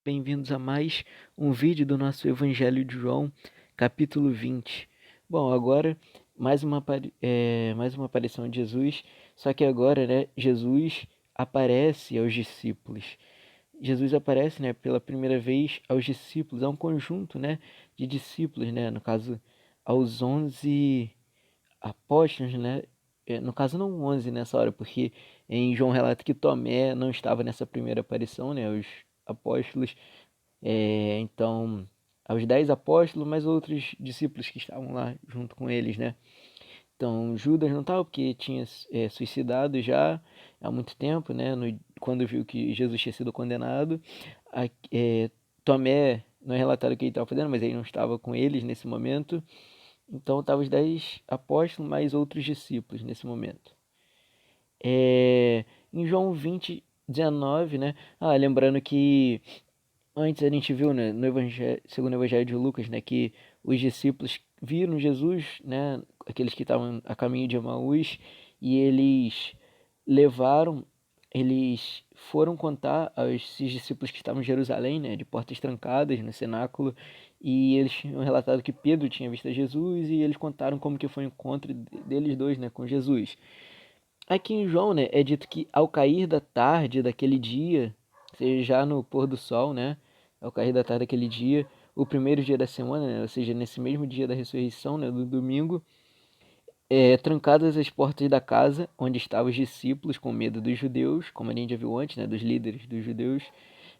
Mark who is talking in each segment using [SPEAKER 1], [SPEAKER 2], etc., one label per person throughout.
[SPEAKER 1] Bem-vindos a mais um vídeo do nosso Evangelho de João, capítulo 20. Bom, agora mais uma aparição de Jesus, só que agora, né, Jesus aparece aos discípulos. Jesus aparece, né, pela primeira vez aos discípulos, a um conjunto, né, de discípulos, né, no caso, aos 11 apóstolos, né, no caso não 11 nessa hora, porque em João relata que Tomé não estava nessa primeira aparição, né, os apóstolos então, aos 10 apóstolos, mais outros discípulos que estavam lá junto com eles, né? Então, Judas não estava porque tinha suicidado já há muito tempo, né? Quando viu que Jesus tinha sido condenado. A, Tomé, não é relatado o que ele estava fazendo, mas ele não estava com eles nesse momento. Então, estavam os 10 apóstolos, mais outros discípulos nesse momento. Em João 20, 19, né? Lembrando que antes a gente viu, né, no evangelho, segundo o Evangelho de Lucas, né, que os discípulos viram Jesus, né, aqueles que estavam a caminho de Emaús, e levaram, eles foram contar aos esses discípulos que estavam em Jerusalém, né, de portas trancadas no cenáculo, e eles tinham relatado que Pedro tinha visto Jesus, e eles contaram como que foi o encontro deles dois, né, com Jesus. Aqui em João, né, é dito que ao cair da tarde daquele dia, seja já no pôr do sol, né, ao cair da tarde daquele dia, o primeiro dia da semana, né, ou seja, nesse mesmo dia da ressurreição, né, do domingo, trancadas as portas da casa onde estavam os discípulos com medo dos judeus, como a gente já viu antes, né, dos líderes dos judeus,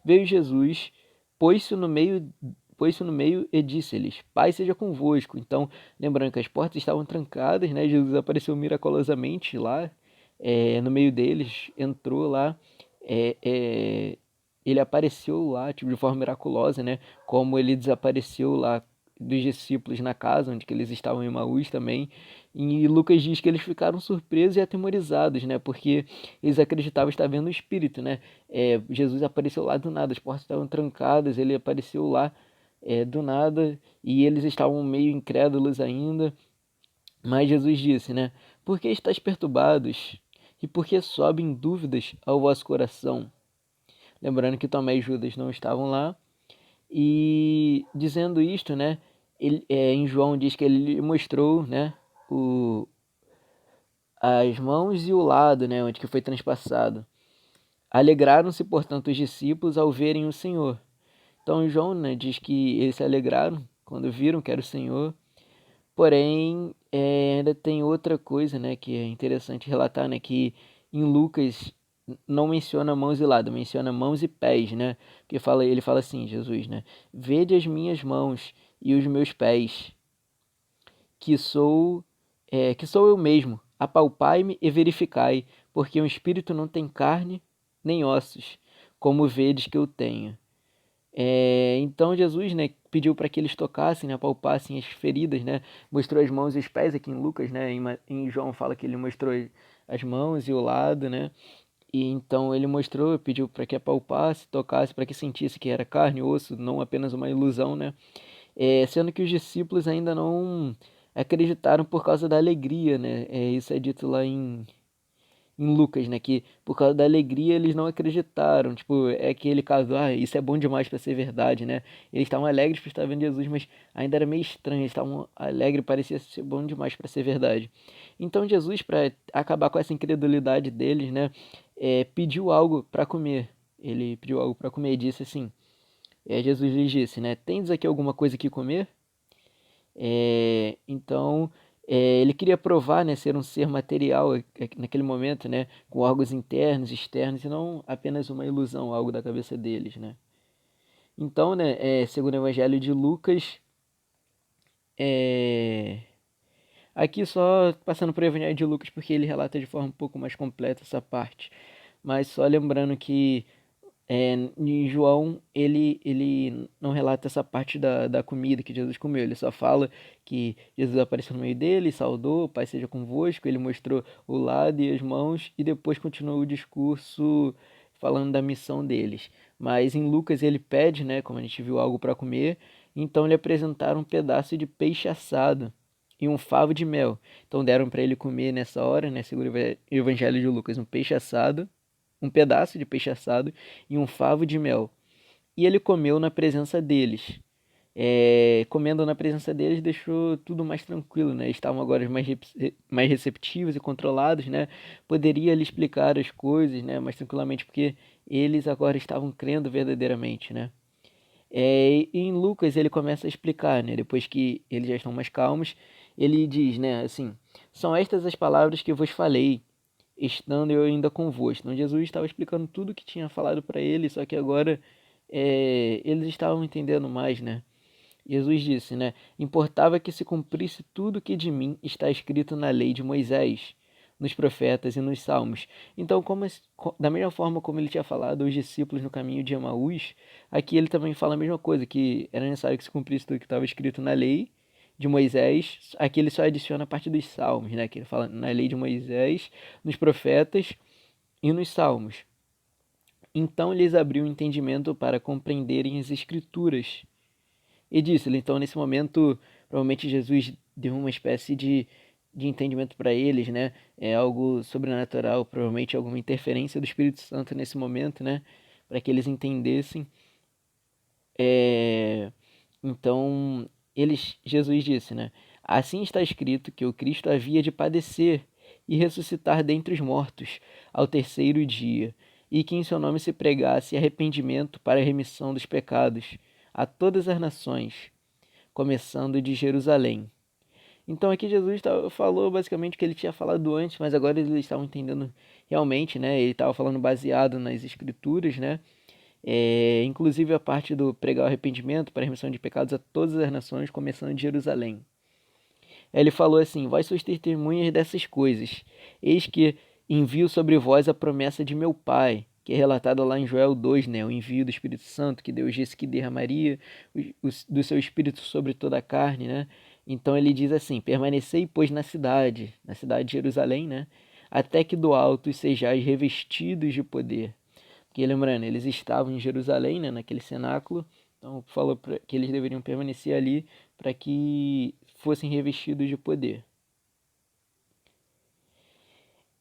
[SPEAKER 1] veio Jesus, pôs-se no meio, pôs-se no meio e disse-lhes: Pai seja convosco. Então, lembrando que as portas estavam trancadas, né, Jesus apareceu miraculosamente lá, no meio deles, entrou lá, é, é, ele apareceu lá, tipo, de forma miraculosa, né, como ele desapareceu lá dos discípulos na casa onde que eles estavam em Emaús também. E Lucas diz que eles ficaram surpresos e atemorizados, né? Porque eles acreditavam estar vendo o Espírito, né? Jesus apareceu lá do nada, as portas estavam trancadas, ele apareceu lá do nada e eles estavam meio incrédulos ainda. Mas Jesus disse, né? Por que estáis perturbados? E por que sobem dúvidas ao vosso coração? Lembrando que Tomé e Judas não estavam lá. E dizendo isto, né? Em João diz que ele mostrou, né? O, as mãos e o lado, né? Onde que foi transpassado. Alegraram-se, portanto, os discípulos ao verem o Senhor. Então João, né, diz que eles se alegraram quando viram que era o Senhor. Porém, ainda tem outra coisa, né, que é interessante relatar, né, que em Lucas não menciona mãos e lado, menciona mãos e pés, né? Porque ele fala assim, Jesus, né? Vede as minhas mãos e os meus pés, que sou eu mesmo. Apalpai-me e verificai, porque um espírito não tem carne nem ossos, como vedes que eu tenho. Então Jesus, né, pediu para que eles tocassem, né, palpassem as feridas, né, mostrou as mãos e os pés aqui em Lucas, né, em João fala que ele mostrou as mãos e o lado, né, e então ele mostrou, pediu para que apalpasse, tocasse, para que sentisse que era carne, osso, não apenas uma ilusão, né, sendo que os discípulos ainda não acreditaram por causa da alegria, né, isso é dito lá em Lucas, né? Que por causa da alegria eles não acreditaram. Tipo, é aquele caso, isso é bom demais para ser verdade, né? Eles estavam alegres por estar vendo Jesus, mas ainda era meio estranho. Eles estavam alegres, parecia ser bom demais para ser verdade. Então Jesus, para acabar com essa incredulidade deles, né? Pediu algo para comer. Ele pediu algo para comer e disse assim: Jesus lhes disse, né? Tendes aqui alguma coisa que comer? Então, ele queria provar, né, ser um ser material naquele momento, né, com órgãos internos, externos, e não apenas uma ilusão, algo da cabeça deles, né. Então, né, segundo o Evangelho de Lucas, é, aqui só passando para o Evangelho de Lucas, porque ele relata de forma um pouco mais completa essa parte, mas só lembrando que em João, ele não relata essa parte da comida que Jesus comeu. Ele só fala que Jesus apareceu no meio dele, saudou, Pai seja convosco. Ele mostrou o lado e as mãos e depois continuou o discurso falando da missão deles. Mas em Lucas ele pede, né, como a gente viu, algo para comer. Então lhe apresentaram um pedaço de peixe assado e um favo de mel. Então deram para ele comer nessa hora, né, segundo o Evangelho de Lucas, um peixe assado, um pedaço de peixe assado e um favo de mel. e ele comeu na presença deles. Comendo na presença deles deixou tudo mais tranquilo, né? Eles estavam agora mais receptivos e controlados, né? Poderia lhe explicar as coisas, né? Mais tranquilamente, porque eles agora estavam crendo verdadeiramente, né? E em Lucas ele começa a explicar, né? Depois que eles já estão mais calmos, ele diz, né? Assim, são estas as palavras que vos falei, estando eu ainda convosco. Então Jesus estava explicando tudo o que tinha falado para eles, só que agora eles estavam entendendo mais, né? Jesus disse, né? Importava que se cumprisse tudo que de mim está escrito na lei de Moisés, nos profetas e nos salmos. Então, da mesma forma como ele tinha falado aos discípulos no caminho de Emaús, aqui ele também fala a mesma coisa, que era necessário que se cumprisse tudo que estava escrito na lei de Moisés. Aqui ele só adiciona a parte dos salmos, né? Que ele fala na lei de Moisés, nos profetas e nos salmos. Então lhes abriu o entendimento para compreenderem as escrituras e disse-lhe, então, nesse momento, provavelmente Jesus deu uma espécie de entendimento para eles, né? É algo sobrenatural, provavelmente alguma interferência do Espírito Santo nesse momento, né? Para que eles entendessem. Então, Jesus disse, né? Assim está escrito que o Cristo havia de padecer e ressuscitar dentre os mortos ao terceiro dia, e que em seu nome se pregasse arrependimento para a remissão dos pecados a todas as nações, começando de Jerusalém. Então aqui Jesus falou basicamente o que ele tinha falado antes, mas agora eles estavam entendendo realmente, né? Ele estava falando baseado nas escrituras, né? Inclusive a parte do pregar o arrependimento para a remissão de pecados a todas as nações, começando de Jerusalém. Ele falou assim: vós sois testemunhas dessas coisas. Eis que envio sobre vós a promessa de meu Pai, que é relatada lá em Joel 2, né? O envio do Espírito Santo, que Deus disse que derramaria do seu Espírito sobre toda a carne, né? Então ele diz assim: permanecei, pois, na cidade de Jerusalém, né? Até que do alto sejais revestidos de poder. Porque lembrando, eles estavam em Jerusalém, né? Naquele cenáculo. Então falou que eles deveriam permanecer ali para que fossem revestidos de poder.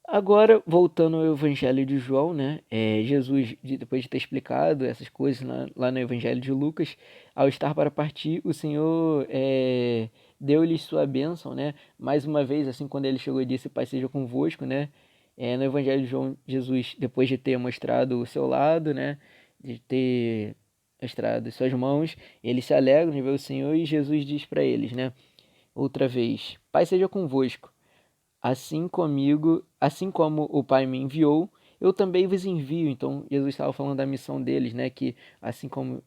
[SPEAKER 1] Agora, voltando ao Evangelho de João, né? Jesus, depois de ter explicado essas coisas lá no Evangelho de Lucas, ao estar para partir, o Senhor deu-lhes sua bênção, né? Mais uma vez, assim, quando ele chegou e disse, Pai seja convosco, né? No Evangelho de João, Jesus, depois de ter mostrado o seu lado, né? De ter mostrado suas mãos, eles se alegram de ver o Senhor e Jesus diz para eles, né? Outra vez, Pai seja convosco. Assim como o Pai me enviou, eu também vos envio. Então, Jesus estava falando da missão deles, né? Que assim como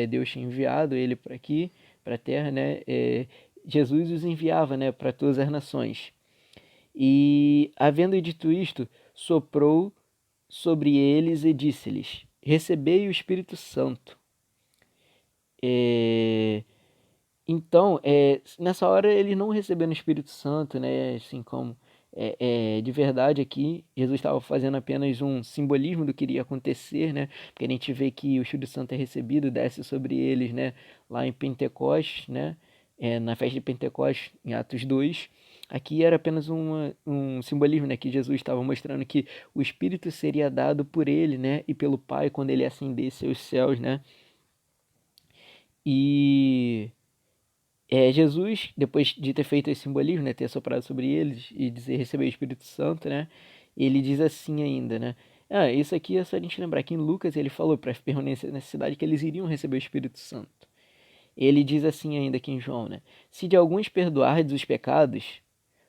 [SPEAKER 1] Deus tinha enviado ele para aqui, para a terra, né? Jesus os enviava, né? Para todas as nações. E, havendo dito isto, soprou sobre eles e disse-lhes: recebei o Espírito Santo. Então, nessa hora eles não receberam o Espírito Santo, né? Assim como de verdade aqui, Jesus estava fazendo apenas um simbolismo do que iria acontecer, né? Porque a gente vê que o Espírito Santo é recebido, desce sobre eles, né? Lá em Pentecostes, né? Na festa de Pentecostes, em Atos 2. Aqui era apenas um simbolismo, né? Que Jesus estava mostrando que o Espírito seria dado por ele, né? E pelo Pai quando ele ascendesse aos céus, né? E Jesus, depois de ter feito esse simbolismo, né, ter soprado sobre eles e dizer receber o Espírito Santo, né, ele diz assim ainda, né, isso aqui é só a gente lembrar que em Lucas ele falou para permanecer nessa cidade que eles iriam receber o Espírito Santo. Ele diz assim ainda aqui em João, né, se de alguns perdoardes os pecados,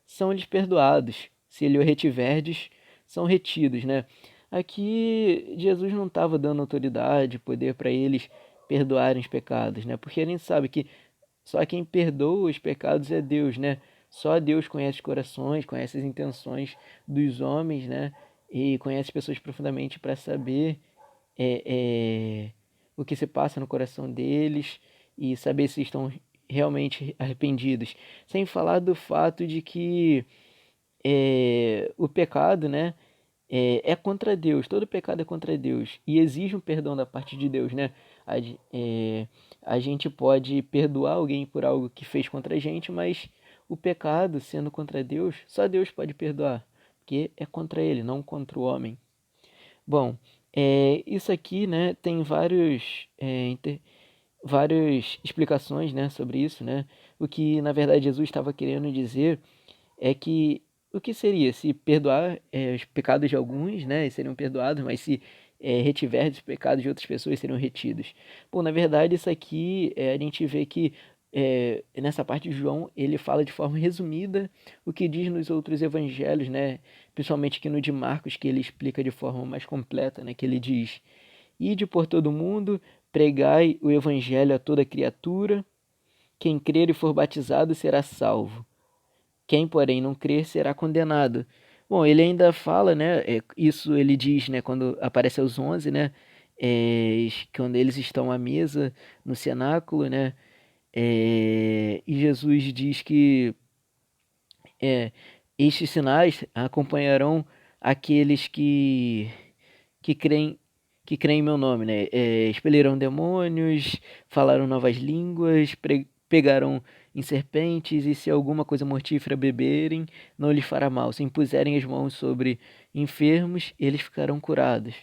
[SPEAKER 1] são-lhes perdoados, se lhe o retiverdes, são retidos, né. Aqui Jesus não estava dando autoridade, poder para eles perdoarem os pecados, né, porque a gente sabe que só quem perdoa os pecados é Deus, né? Só Deus conhece os corações, conhece as intenções dos homens, né? E conhece pessoas profundamente para saber é, é, o que se passa no coração deles e saber se estão realmente arrependidos. Sem falar do fato de que o pecado, né? É contra Deus, todo pecado é contra Deus e exige um perdão da parte de Deus, né? A gente pode perdoar alguém por algo que fez contra a gente, mas o pecado, sendo contra Deus, só Deus pode perdoar, porque é contra ele, não contra o homem. Bom, Isso aqui, né, tem várias explicações, né, sobre isso, né? O que, na verdade, Jesus estava querendo dizer é que o que seria se perdoar os pecados de alguns, né, seriam perdoados, mas se retiver os pecados de outras pessoas seriam retidos. Bom, na verdade, isso aqui a gente vê que nessa parte de João ele fala de forma resumida o que diz nos outros evangelhos, né, principalmente aqui no de Marcos, que ele explica de forma mais completa, né, que ele diz: Ide por todo mundo, pregai o evangelho a toda criatura, quem crer e for batizado será salvo. Quem, porém, não crer será condenado. Bom, ele ainda fala, né? Isso ele diz, né? Quando aparece aos 11, né? Quando eles estão à mesa no cenáculo, né? E Jesus diz que é, estes sinais acompanharão aqueles que creem que creem em meu nome, né? Expelirão demônios, falarão novas línguas, pegarão em serpentes, e se alguma coisa mortífera beberem, não lhes fará mal. Se impuserem as mãos sobre enfermos, eles ficarão curados.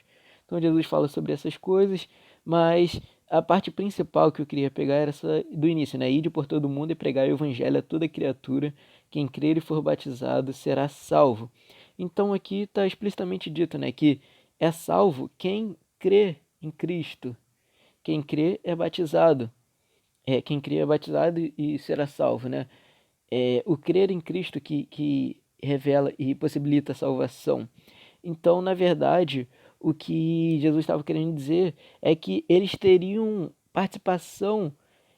[SPEAKER 1] Então Jesus fala sobre essas coisas, mas a parte principal que eu queria pegar era essa do início, né? Ide por todo mundo e pregar o evangelho a toda criatura. Quem crer e for batizado será salvo. Então aqui está explicitamente dito, né, que é salvo quem crê em Cristo. Quem crê é batizado. Quem crê é batizado e será salvo, né? O crer em Cristo que revela e possibilita a salvação. Então, na verdade, o que Jesus estava querendo dizer é que eles teriam participação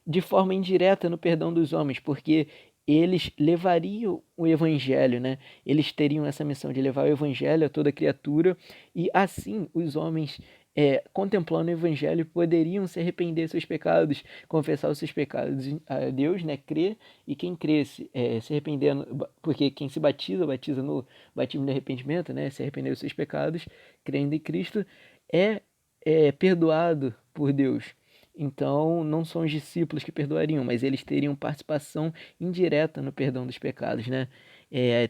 [SPEAKER 1] de forma indireta no perdão dos homens, porque eles levariam o evangelho, né? Eles teriam essa missão de levar o evangelho a toda criatura e assim os homens contemplando o evangelho poderiam se arrepender dos seus pecados, confessar os seus pecados a Deus, né? Crer, e quem cresce se arrependendo, porque quem se batiza, batiza no batismo de arrependimento, né? Se arrepender dos seus pecados, crendo em Cristo, é, é perdoado por Deus. Então, não são os discípulos que perdoariam, mas eles teriam participação indireta no perdão dos pecados, né?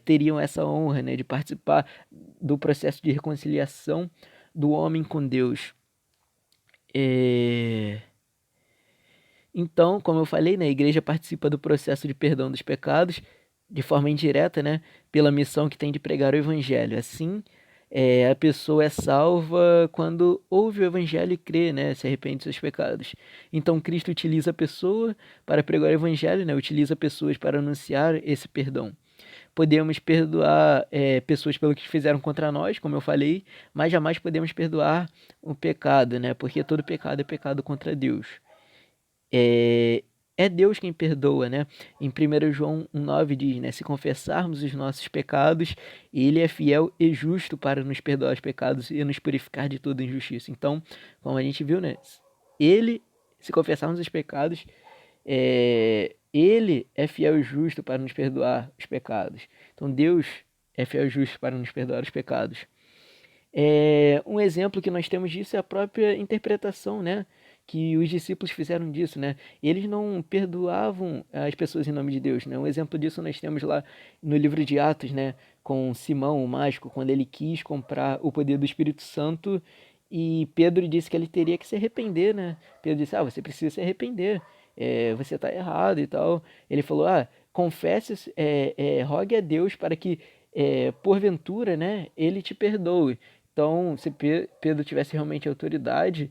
[SPEAKER 1] Teriam essa honra, né, de participar do processo de reconciliação do homem com Deus. É... Então, como eu falei, né, a igreja participa do processo de perdão dos pecados de forma indireta, né, pela missão que tem de pregar o evangelho. Assim, a pessoa é salva quando ouve o evangelho e crê, né, se arrepende dos seus pecados. Então, Cristo utiliza a pessoa para pregar o evangelho, né, utiliza pessoas para anunciar esse perdão. Podemos perdoar pessoas pelo que fizeram contra nós, como eu falei, mas jamais podemos perdoar o pecado, né, porque todo pecado é pecado contra Deus. É, é Deus quem perdoa, né? Em 1 João 1,9 diz, né? Se confessarmos os nossos pecados, Ele é fiel e justo para nos perdoar os pecados e nos purificar de toda injustiça. Então, como a gente viu, né? Ele, se confessarmos os pecados, Ele é fiel e justo para nos perdoar os pecados. Então, Deus é fiel e justo para nos perdoar os pecados. Um exemplo que nós temos disso é a própria interpretação, né? Que os discípulos fizeram disso, né? Eles não perdoavam as pessoas em nome de Deus, né? Um exemplo disso nós temos lá no livro de Atos, né? Com Simão, o mágico, quando ele quis comprar o poder do Espírito Santo e Pedro disse que ele teria que se arrepender, né? Pedro disse, você precisa se arrepender, você está errado e tal. Ele falou, confesse, rogue a Deus para que, porventura, né? Ele te perdoe. Então, se Pedro tivesse realmente autoridade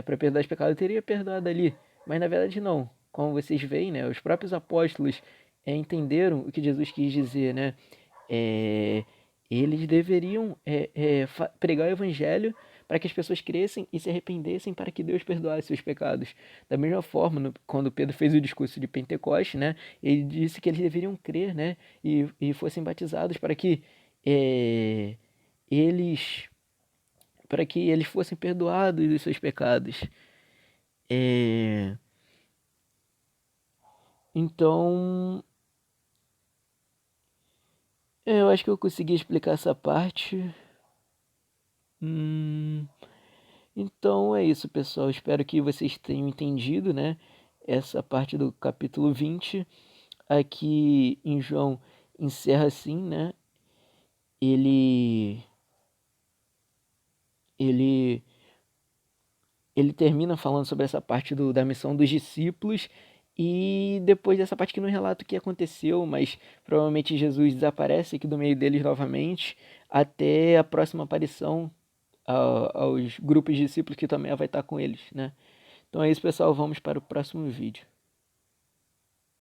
[SPEAKER 1] para perdoar os pecados, teria perdoado ali. Mas na verdade não. Como vocês veem, né, os próprios apóstolos entenderam o que Jesus quis dizer, né? É, eles deveriam pregar o evangelho para que as pessoas crescem e se arrependessem para que Deus perdoasse seus pecados. Da mesma forma, quando Pedro fez o discurso de Pentecostes, né, ele disse que eles deveriam crer, né, e fossem batizados é, eles para que eles fossem perdoados dos seus pecados. É... Então, eu acho que eu consegui explicar essa parte. Hum, Então é isso, pessoal. Espero que vocês tenham entendido, né? Essa parte do capítulo 20. Aqui em João encerra assim, né? Ele ele termina falando sobre essa parte da missão dos discípulos, e depois dessa parte que não relata o que aconteceu, mas provavelmente Jesus desaparece aqui do meio deles novamente, até a próxima aparição aos grupos de discípulos que também vai estar com eles, né? Então é isso, pessoal, vamos para o próximo vídeo.